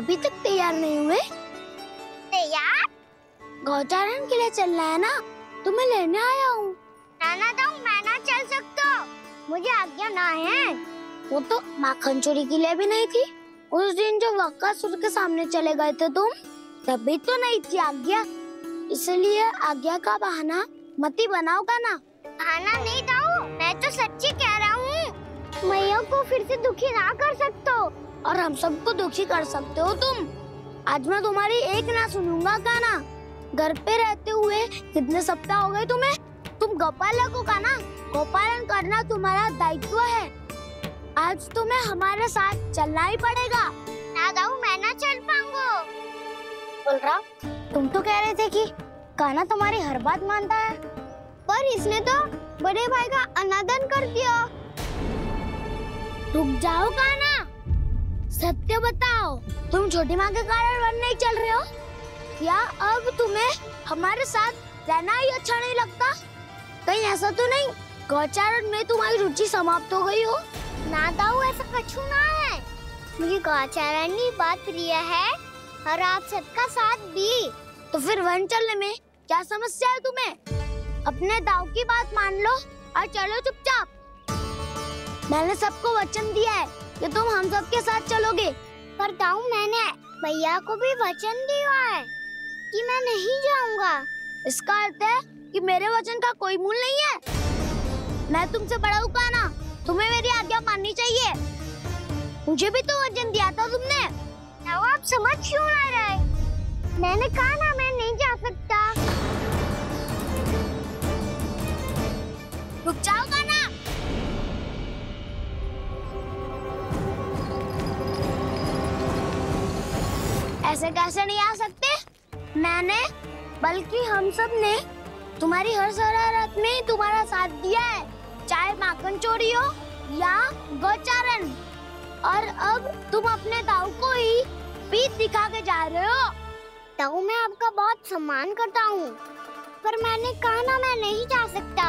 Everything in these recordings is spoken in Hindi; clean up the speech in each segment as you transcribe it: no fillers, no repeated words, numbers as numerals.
अभी तक तैयार नहीं हुए? तैयार? गौचारण के लिए चलना है ना, तुम्हें लेने आया हूँ। नाना दाऊ मैं ना चल सकता, मुझे आज्ञा ना है। वो तो माखन चोरी के लिए भी नहीं थी। उस दिन जो वक्कासुर के सामने चले गए थे तुम, तभी तो नहीं थी आज्ञा। इसलिए आज्ञा का बहाना मत ही बनाओगा ना। बहाना नहीं दाऊ, मैं तो सच्ची कह रहा हूँ। मैया को फिर से दुखी ना कर सकते हो। और हम सबको दुखी कर सकते हो तुम। आज मैं तुम्हारी एक ना सुनूंगा का ना। घर पे रहते हुए कितने सप्ताह हो गए तुम्हें? तुम गोपालक हो का ना। गोपालन करना तुम्हारा दायित्व है। आज तुम्हें हमारे साथ चलना ही पड़ेगा। ना दाऊ मैं ना चल पाऊंगा। बलराम, तुम तो कह रहे थे कि कान्हा तुम्हारी हर बात मानता है, पर इसने तो बड़े भाई का अनादर कर दिया। रुक जाओ कान्हा, सत्य बताओ, तुम छोटी माँ के कारण वन नहीं चल रहे हो या अब तुम्हें हमारे साथ रहना ही अच्छा नहीं लगता? कहीं ऐसा तो नहीं गौचारण में तुम्हारी रुचि समाप्त हो गई हो? ना दाऊ ऐसा कछु ना है। मुझे गौचारण की बात प्रिय है और आप सबका साथ भी। तो फिर वन चलने में क्या समस्या है तुम्हें? अपने दाऊ की बात मान लो और चलो चुपचाप। मैंने सबको वचन दिया है कि तुम हम सबके साथ चलोगे। पर दाऊ मैंने भैया को भी वचन दिया है कि मैं नहीं जाऊंगा। इसका अर्थ है कि मेरे वचन का कोई मूल नहीं है। मैं तुमसे बड़ा हूँ कान्हा, तुम्हें मेरी आज्ञा माननी चाहिए। मुझे भी तो वचन दिया था तुमने। दाऊ आप समझ क्यों आ रहे? मैंने कहा ना मैं नहीं जा सकता। रुक जाओ कान्हा। ऐसे कैसे नहीं आ सकते? मैंने बल्कि हम सब ने तुम्हारी हर शरारत में तुम्हारा साथ दिया है, चाहे माखन चोरी हो या गौचारण। और अब तुम अपने दाऊ को ही पीठ दिखा के जा रहे हो। दाऊ मैं आपका बहुत सम्मान करता हूँ, पर मैंने कहा ना मैं नहीं जा सकता।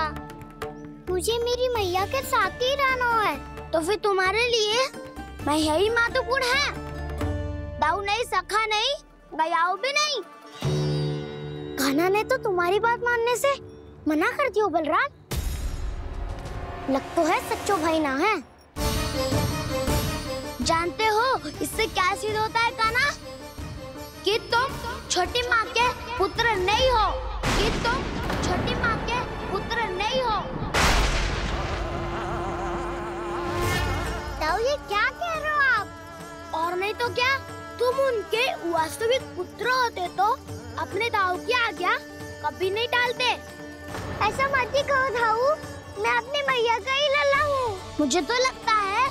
मुझे मेरी मैया के साथ ही रहना है। तो फिर तुम्हारे लिए मैया ही महत्वपूर्ण है। दाऊ नहीं, सखा नहीं, गयाऊ भी नहीं। कान्हा ने तो तुम्हारी बात मानने से मना कर दिया बलराम। लग तो है सच्चो भाई ना है। जानते हो इससे क्या सिद्ध होता है कान्हा? कि तुम छोटी माँ के पुत्र नहीं हो, कि तुम छोटी माँ के पुत्र नहीं हो। दाऊ ये क्या कह रहे हो आप? और नहीं तो क्या, तुम उनके वास्तविक पुत्र होते तो अपने दाऊ की आज्ञा कभी नहीं टालते। ऐसा मत ही कहो दाऊ, मैं अपने मैया का ही लल्ला हूँ। मुझे तो लगता है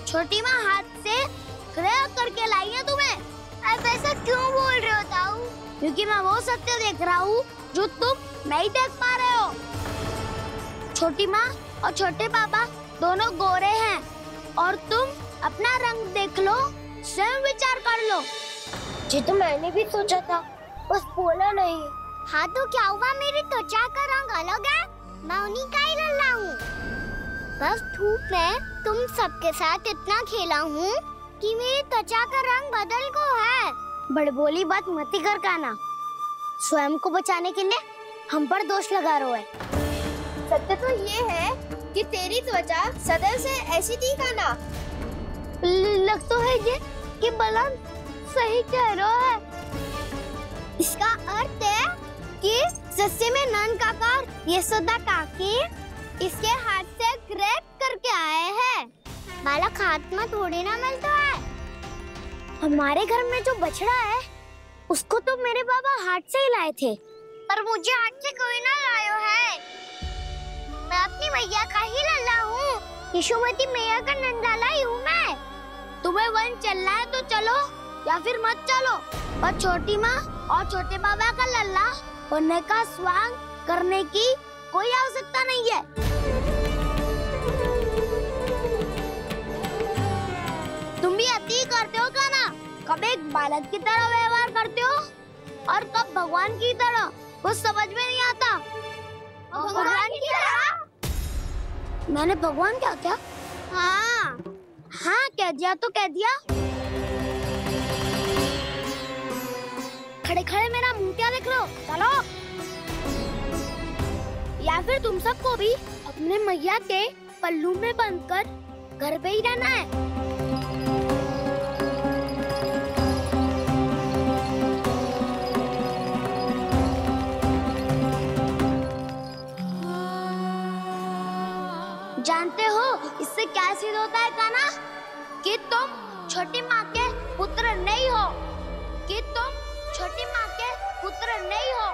छोटी माँ हाथ से ग्रह करके लाई है तुम्हें। आप ऐसा क्यों बोल रहे हो दाऊ? क्योंकि मैं वो सत्य देख रहा हूँ जो तुम नहीं देख पा रहे हो। छोटी माँ और छोटे पापा दोनों गोरे हैं और तुम अपना रंग देख लो, स्वयं विचार कर लो। जी तो मैंने भी सोचा था, बस बोला नहीं। हाँ तो क्या हुआ, मेरी त्वचा का रंग अलग है, मैं उन्हीं का ही लल्ला हूँ। बस धूप में तुम सबके साथ इतना खेला हूँ कि मेरी त्वचा का रंग बदल को है। बड़बोली बात मत ही कर कान्हा। स्वयं को बचाने के लिए हम पर दोष लगा रहे है। सत्य तो ये है कि तेरी त्वचा सदैव से ऐसी थी कान्हा। लग तो है ये कि बलराम सही कह रहा है। इसका अर्थ है कि सस्ते में नन काकर यशोदा काकी इसके हाथ से ग्रेट करके आए हैं। बालक हाथ में थोड़ी ना मिलता है। हमारे घर में जो बछड़ा है उसको तो मेरे बाबा हाथ से ही लाए थे। पर मुझे हाथ से कोई ना लायो है। मैं अपनी मैया का ही लल्ला हूँ। यशोमती मैया का नंदलाला ही हूँ मैं। तुम्हें वन चलना है तो चलो या फिर मत चलो, पर छोटी माँ और छोटे बाबा का लल्ला होने का स्वांग करने की कोई आवश्यकता नहीं है। तुम भी अति करते हो कान्हा। कब एक बालक की तरह व्यवहार करते हो और कब भगवान की तरह, कुछ समझ में नहीं आता। भगवान की तरह? मैंने भगवान क्या क्या? हाँ हाँ कह दिया तो कह दिया। खड़े खड़े मेरा मुंह क्या देख लो, चलो। या फिर तुम सबको भी अपने मैया के पल्लू में बंधकर घर पे ही रहना है। जानते हो इससे क्या सिद्ध होता है कान्हा? कि तुम छोटी माँ के पुत्र नहीं हो, कि तुम छोटी माँ के पुत्र नहीं हो।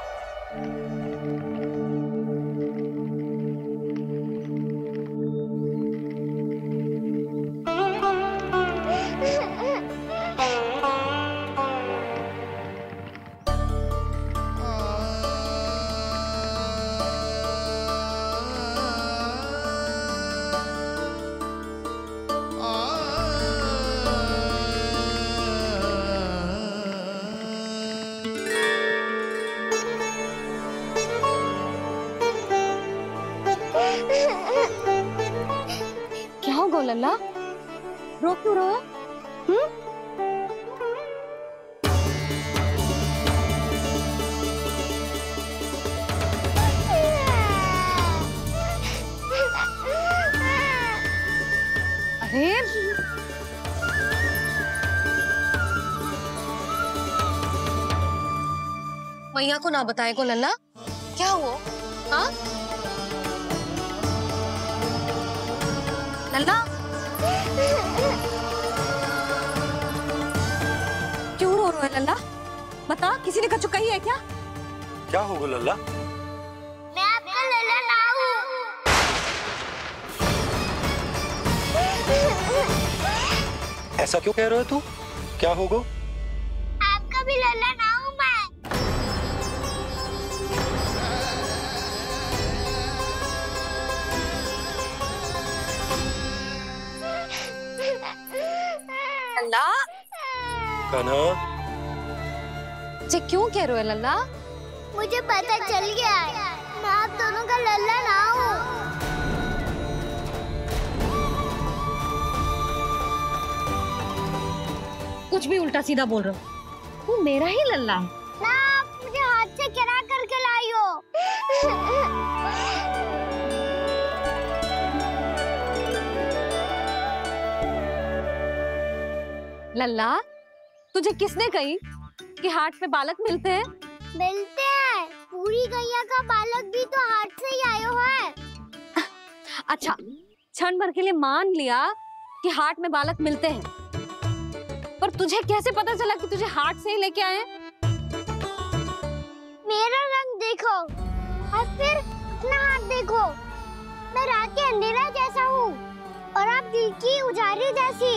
क्या होगा लल्ला? रो क्यों रहा? अरे मैया को ना बताए को लल्ला, क्या हुआ? हाँ लल्ला, क्यों रो रहे हो लल्ला? बता, किसी ने कछु कही है क्या? क्या होगा लल्ला? मैं आपका लल्ला ना हूँ। ऐसा क्यों कह रहे हो तू? क्या होगा? आपका भी लल्ला ना हूँ मैं। लल्ला, कान्हा, जी क्यों कह रहे हो लल्ला? मुझे पता चल गया है, मैं आप दोनों का लल्ला ना हूँ। कुछ भी उल्टा सीधा बोल रहे हो, तू मेरा ही लल्ला है। ना, आप मुझे हाथ से गिरा करके लाई हो। लल्ला, तुझे किसने कही कि हाट में बालक मिलते हैं? मिलते हैं, पूरी गैया का बालक भी तो हाट से ही आयो है। अच्छा, क्षण भर के लिए मान लिया कि हाट में बालक मिलते हैं, पर तुझे कैसे पता चला कि तुझे हाट से ही लेके आए? मेरा रंग देखो और फिर अपना हाथ देखो। मैं रात के अंधेरा जैसा हूँ और आप दिल की उजाली जैसी।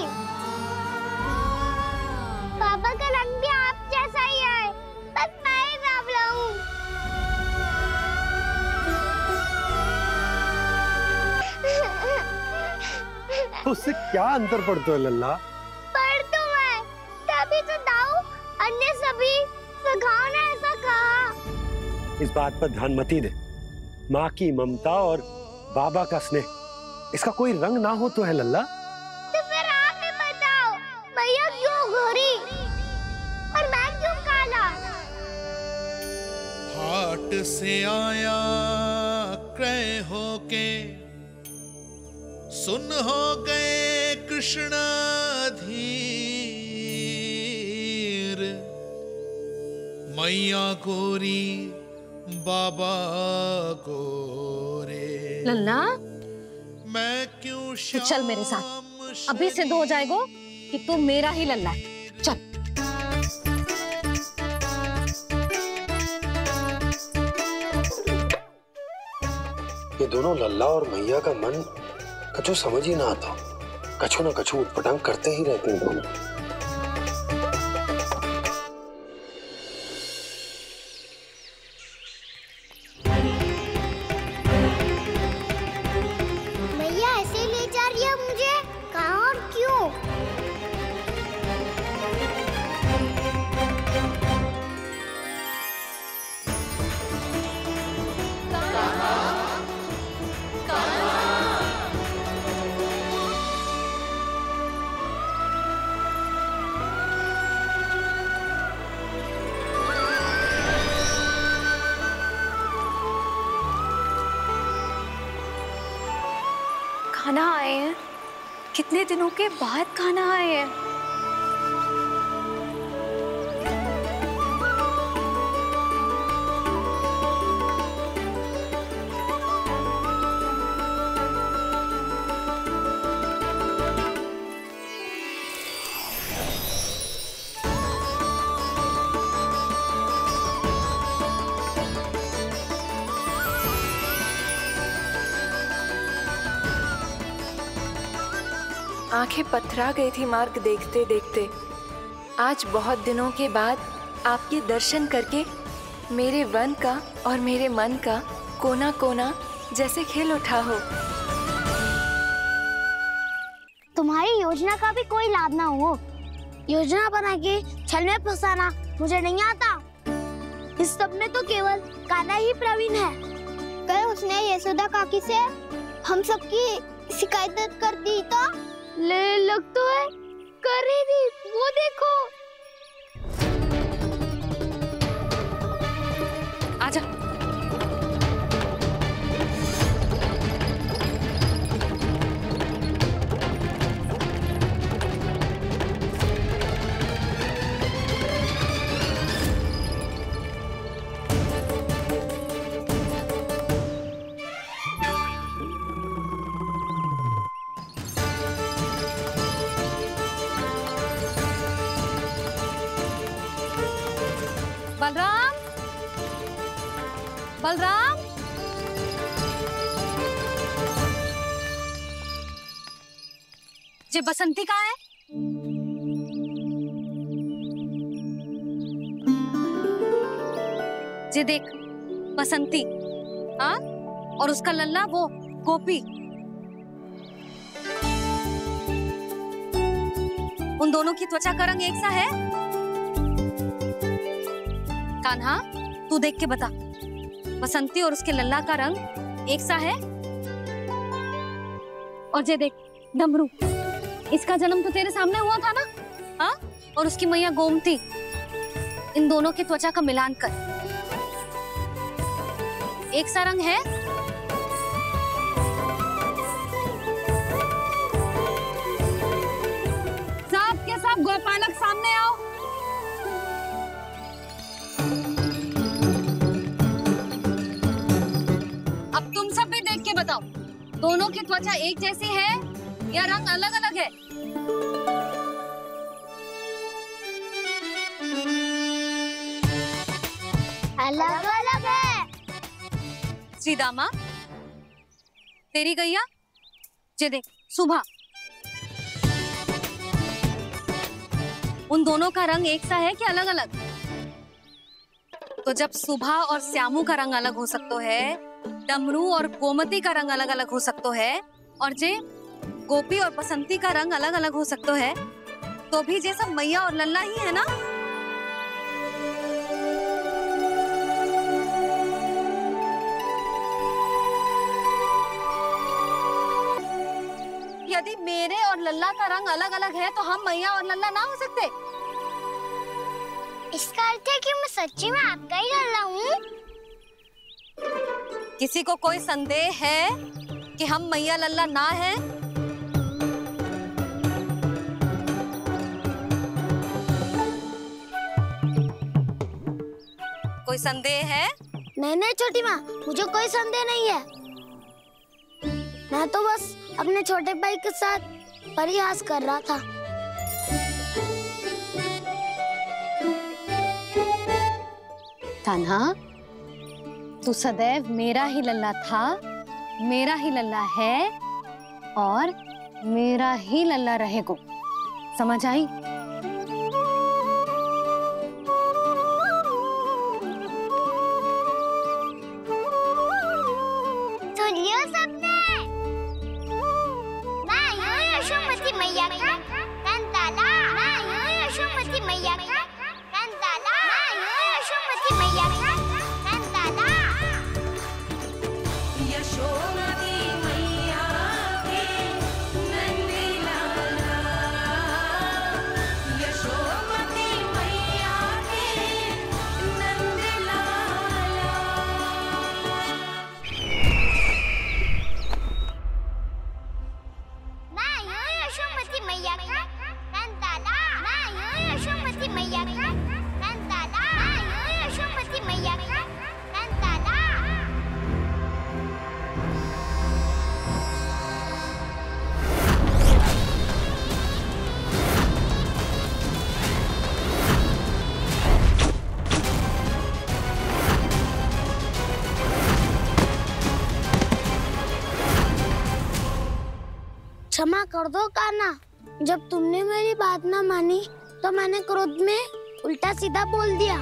पापा का रंग भी आप जैसा ही है, बस मैं ही बावला हूँ। उससे क्या अंतर पड़ता है लल्ला? पर तो मैं तभी तो दाऊ अन्य सभी सुखाओ ने ऐसा कहा। इस बात पर ध्यान मत ही दे। माँ की ममता और बाबा का स्नेह, इसका कोई रंग ना हो तो है लल्ला। तो फिर आप ही बताओ, भैया क्यों गोरी और मैं क्यों काला? हाट से आया क्रय होके, सुन हो गए कृष्ण धीर। मैया गोरी बाबा गोरे, लल्ला, मैं क्यों तू चल मेरे साथ, अभी सिद्ध हो जाएगा कि तू मेरा ही लल्ला है। चल। ये दोनों लल्ला और मैया का मन कछु समझ ही ना आता, कछु ना कछु उटपटांग करते ही रहते हैं दोनों। भैया ऐसे ले जा रही है मुझे, कहाँ और क्यों? खाना आए हैं, कितने दिनों के बाद खाना आए हैं। आंखें पथरा गई थी मार्ग देखते देखते। आज बहुत दिनों के बाद आपके दर्शन करके मेरे वन का और मेरे मन का कोना कोना जैसे खिल उठा हो। तुम्हारी योजना का भी कोई लाभ ना हो। योजना बना के छल में फंसाना मुझे नहीं आता। इस सब में तो केवल कान्हा ही प्रवीण है। कल उसने यशोदा काकी से हम सबकी शिकायत कर दी तो ले लग तो है कर रही थी, वो देखो। आजा। बलराम, बलराम, ये बसंती कहाँ है? ये देख बसंती, हाँ, और उसका लल्ला वो गोपी। उन दोनों की त्वचा का रंग एक सा है? कान्हा, तू देख के बता, बसंती और उसके लल्ला का रंग एक सा है? और ये देख डमरू, इसका जन्म तो तेरे सामने हुआ था ना, हाँ? और उसकी मैया गोमती, इन दोनों की त्वचा का मिलान कर एक सा रंग है? सब के सब गोपालक सामने आओ। बताओ, दोनों की त्वचा एक जैसी है या रंग अलग अलग है? अलग अलग है। श्रीदामा, तेरी गैया, ये देख सुभा, उन दोनों का रंग एक सा है कि अलग अलग? तो जब सुभा और श्यामू का रंग अलग हो सकता है, डमरू और गोमती का रंग अलग अलग हो सकता है, और जे गोपी और बसंती का रंग अलग अलग हो सकता है, तो भी जे सब मैया और लल्ला ही है ना? यदि मेरे और लल्ला का रंग अलग अलग है तो हम मैया और लल्ला ना हो सकते? इसका अर्थ है कि मैं सच्ची में आपका ही लल्ला हूँ? किसी को कोई संदेह है कि हम मैया लल्ला ना हैं? कोई संदेह है? नहीं नहीं छोटी माँ, मुझे कोई संदेह नहीं है। मैं तो बस अपने छोटे भाई के साथ परिहास कर रहा था। कान्हा, तू सदैव मेरा ही लल्ला था, मेरा ही लल्ला है और मेरा ही लल्ला रहेगा। समझ आई? सुनियो सबने, मैं हूँ यशोमती मैया का कंताला। मैं हूँ यशोमती मैया का कंताला। मैं हूँ यशोमती मैया का कंताला। यशोमती मैया के नंदी लाला, यशोमती मैया के नंदी लाला। क्षमा कर दो कान्हा। जब तुमने मेरी बात ना मानी तो मैंने क्रोध में उल्टा सीधा बोल दिया।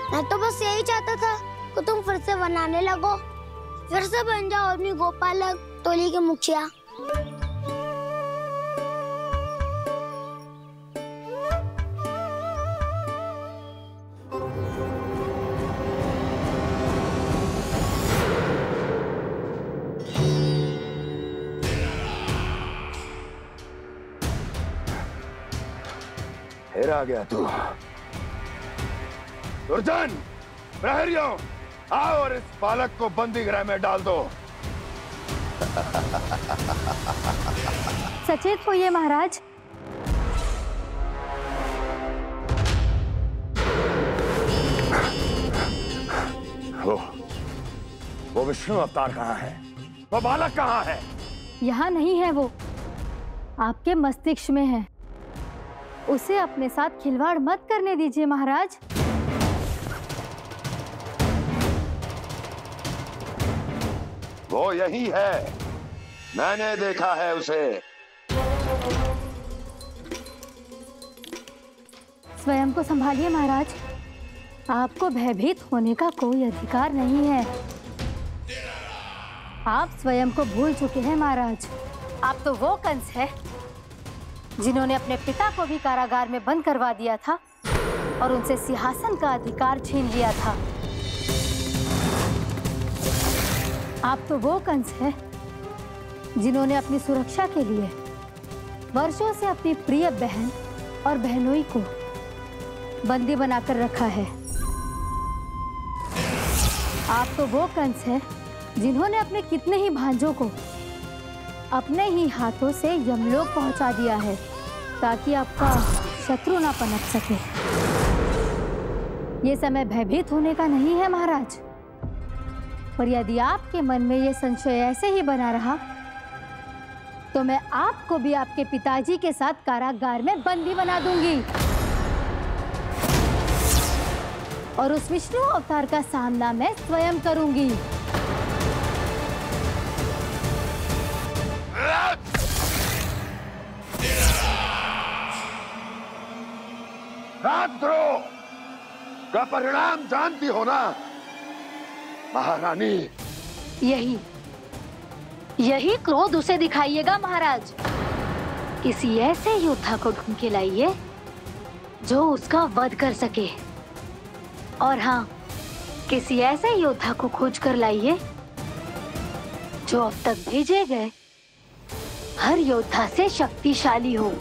मैं तो बस यही चाहता था कि तुम फिर से बनाने लगो, फिर से बन जाओ अपनी गोपालक टोली के मुखिया। फिर आ गया तू। दुर्जन, प्रहरियों, आओ और इस बालक को बंदी गृह में डाल दो। सचेत होइए महाराज। वो विष्णु अवतार कहाँ है? वो बालक कहाँ है? यहाँ नहीं है वो, आपके मस्तिष्क में है। उसे अपने साथ खिलवाड़ मत करने दीजिए महाराज। वो यही है, मैंने देखा है उसे। स्वयं को संभालिए महाराज, आपको भयभीत होने का कोई अधिकार नहीं है। आप स्वयं को भूल चुके हैं महाराज। आप तो वो कंस है जिन्होंने अपने पिता को भी कारागार में बंद करवा दिया था और उनसे सिंहासन का अधिकार छीन लिया था। आप तो वो कंस है जिन्होंने अपनी सुरक्षा के लिए वर्षों से अपनी प्रिय बहन और बहनोई को बंदी बनाकर रखा है। आप तो वो कंस है जिन्होंने अपने कितने ही भांजों को अपने ही हाथों से यमलोक पहुंचा दिया है ताकि आपका शत्रु ना पनप सके। ये समय भयभीत होने का नहीं है महाराज, और यदि आपके मन में ये संशय ऐसे ही बना रहा तो मैं आपको भी आपके पिताजी के साथ कारागार में बंदी बना दूंगी और उस विष्णु अवतार का सामना मैं स्वयं करूंगी। राजद्रोह का परिणाम जानती हो ना महारानी? यही क्रोध उसे दिखाइएगा महाराज। किसी ऐसे योद्धा को ढूंढ के लाइए जो उसका वध कर सके, और हाँ, किसी ऐसे योद्धा को खोज कर लाइए जो अब तक भेजे गए हर योद्धा से शक्तिशाली हो।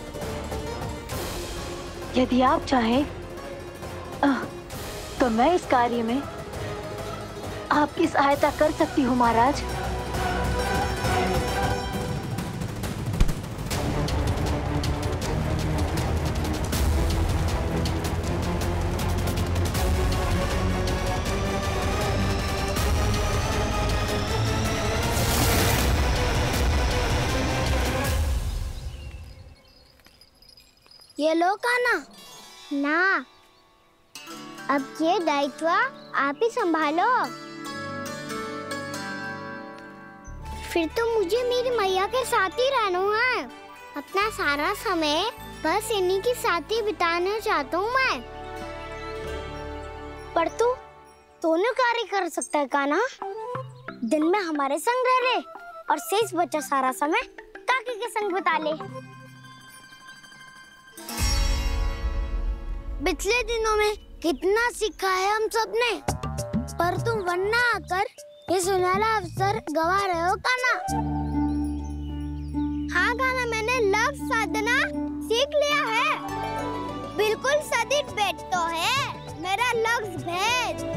यदि आप चाहें तो मैं इस कार्य में आपकी सहायता कर सकती हूँ महाराज। ये लो कान्हा। ना, अब ये दायित्व आप ही संभालो। फिर तो मुझे मेरी मैया के साथ ही रहना है। अपना सारा समय बस इन्हीं के साथ ही बिताना चाहता हूँ मैं। पर तू दोनों कार्य कर सकता है कान्हा। दिन में हमारे संग रह ले और शेष बचा सारा समय काकी के संग बिता ले। पिछले दिनों में कितना सीखा है हम सब ने, पर तुम वरना आकर ये सुनहरा अवसर गवा रहे हो कान्हा। हाँ कान्हा, मैंने लक्ष्य साधना सीख लिया है। बिल्कुल सदित भेज तो है मेरा लक्ष्य भेज।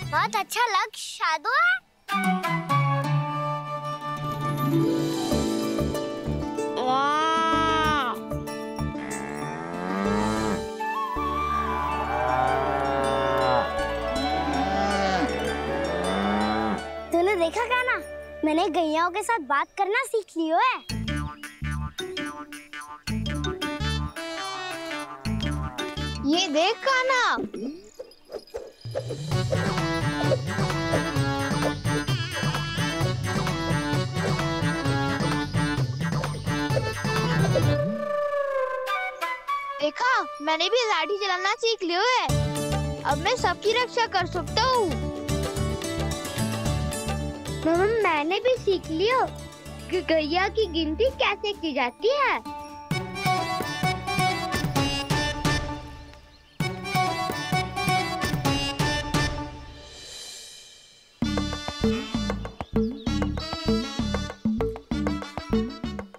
बहुत अच्छा लग शादू है। तूने देखा कान्हा, मैंने गैयाओं के साथ बात करना सीख लियो है। ये देख कान्हा, देखा मैंने भी लाठी चलाना सीख लियो है। अब मैं सबकी रक्षा कर सकता हूँ। मम्मा मैंने भी सीख लियो कि गैया की गिनती कैसे की जाती है।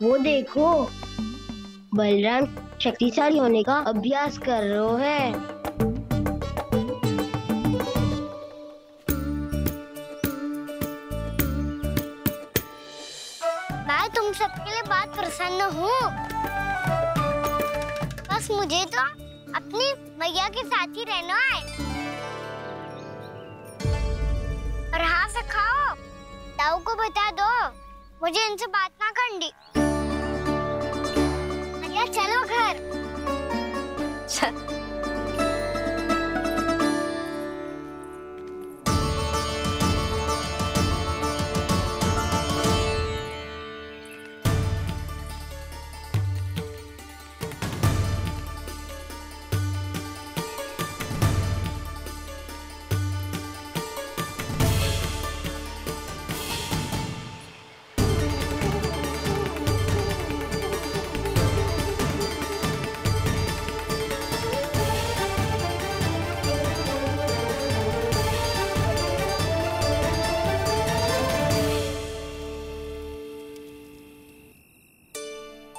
वो देखो, बलराम शक्तिशाली होने का अभ्यास कर रहे हैं। मैं तुम सबके लिए बहुत प्रसन्न हूँ। बस मुझे तो अपनी मैया के साथ ही रहना है। और हाँ से खाओ, ताऊ को बता दो मुझे इनसे बात ना करनी। मैया चलो घर।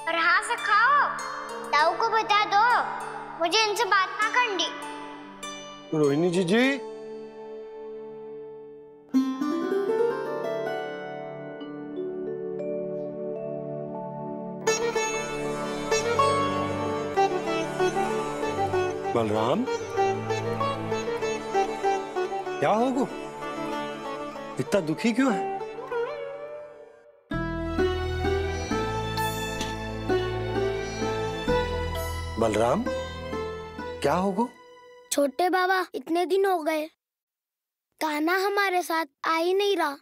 और हाँ से खाओ, ताऊ को बता दो मुझे इनसे बात ना करनी। रोहिणी जी बलराम, क्या होगा? इतना दुखी क्यों है? बलराम, क्या होगा? छोटे बाबा, इतने दिन हो गए कान्हा हमारे साथ आ ही नहीं रहा।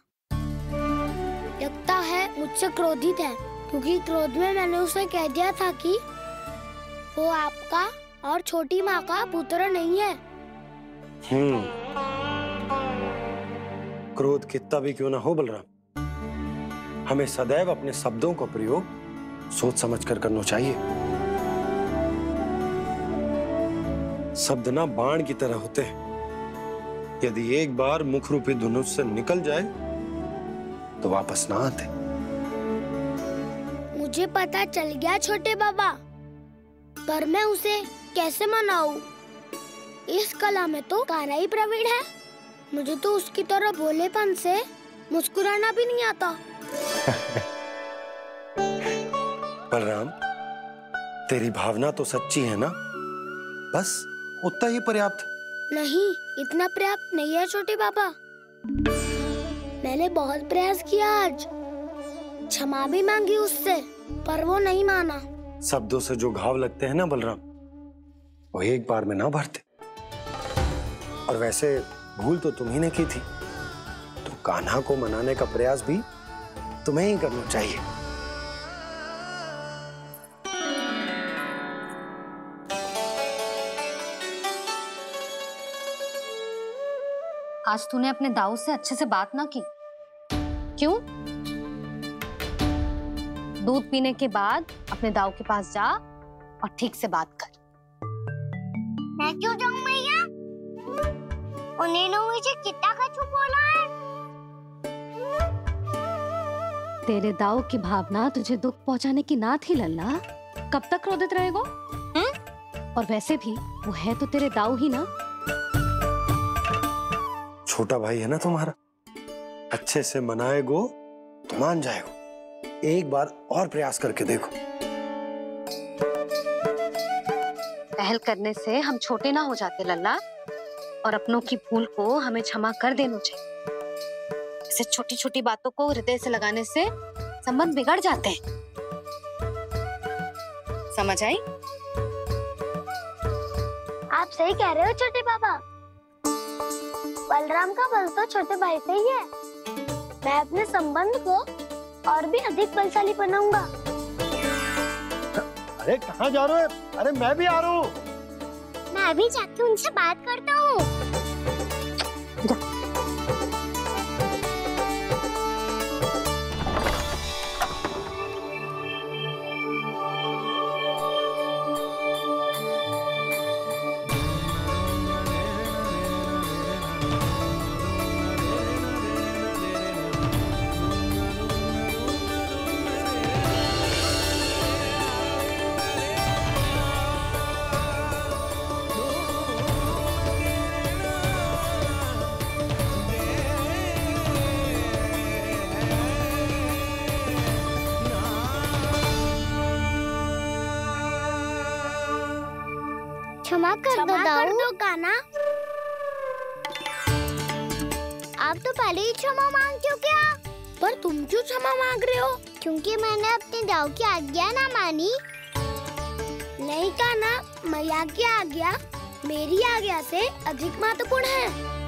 लगता है मुझसे क्रोधित है, क्योंकि क्रोध में मैंने उसे कह दिया था कि वो आपका और छोटी माँ का पुत्र नहीं है। क्रोध कितना भी क्यों ना हो बलराम, हमें सदैव अपने शब्दों का प्रयोग सोच समझ कर करना चाहिए। शब्द ना बाण की तरह होते हैं, यदि एक बार मुख रूपी धनुष से निकल जाए तो वापस ना आते। मुझे पता चल गया छोटे बाबा, पर मैं उसे कैसे मनाऊं? इस कला में तो कान्हा ही प्रवीण है। मुझे तो उसकी तरह भोलेपन से मुस्कुराना भी नहीं आता। बलराम, तेरी भावना तो सच्ची है ना? बस उतना ही पर्याप्त। नहीं, इतना पर्याप्त नहीं है छोटे बाबा। मैंने बहुत प्रयास किया आज, क्षमा भी मांगी उससे, पर वो नहीं माना। शब्दों से जो घाव लगते हैं ना बलराम, वो एक बार में ना भरते। और वैसे भूल तो तुम्ही ने की थी, तो कान्हा को मनाने का प्रयास भी तुम्हें ही करना चाहिए। आज तूने अपने दाऊ से अच्छे से बात ना की, क्यों? दूध पीने के बाद अपने दाऊ के पास जा और ठीक से बात कर। मैं क्यों जाऊं मैया? उन्हें मुझे कितना कछु बोला है। तेरे दाऊ की भावना तुझे दुख पहुंचाने की ना थी लल्ला। कब तक क्रोधित रहेगो? और वैसे भी वो है तो तेरे दाऊ ही ना। छोटा भाई है ना तुम्हारा, अच्छे से मनाएगो तो मान जाएगो। एक बार और प्रयास करके देखो। पहल करने से हम छोटे ना हो जाते लल्ला, और अपनों की भूल को हमें क्षमा कर देना चाहिए। ऐसे छोटी छोटी बातों को हृदय से लगाने से संबंध बिगड़ जाते हैं। समझ आई? आप सही कह रहे हो छोटे पापा। बलराम का बल तो छोटे भाई से ही है। मैं अपने संबंध को और भी अधिक बलशाली बनाऊंगा। अरे कहाँ जा रहे हो? अरे मैं भी आ रहा हूँ। मैं अभी जाके उनसे बात करता हूँ। क्षमा कर दो कान्हा। आप तो पहले ही क्षमा मांगते हो क्या? पर तुम क्यों क्षमा मांग रहे हो? क्योंकि मैंने अपने दाऊ की आज्ञा ना मानी। नहीं कान्हा, मैया की आज्ञा मेरी आज्ञा से अधिक महत्वपूर्ण है।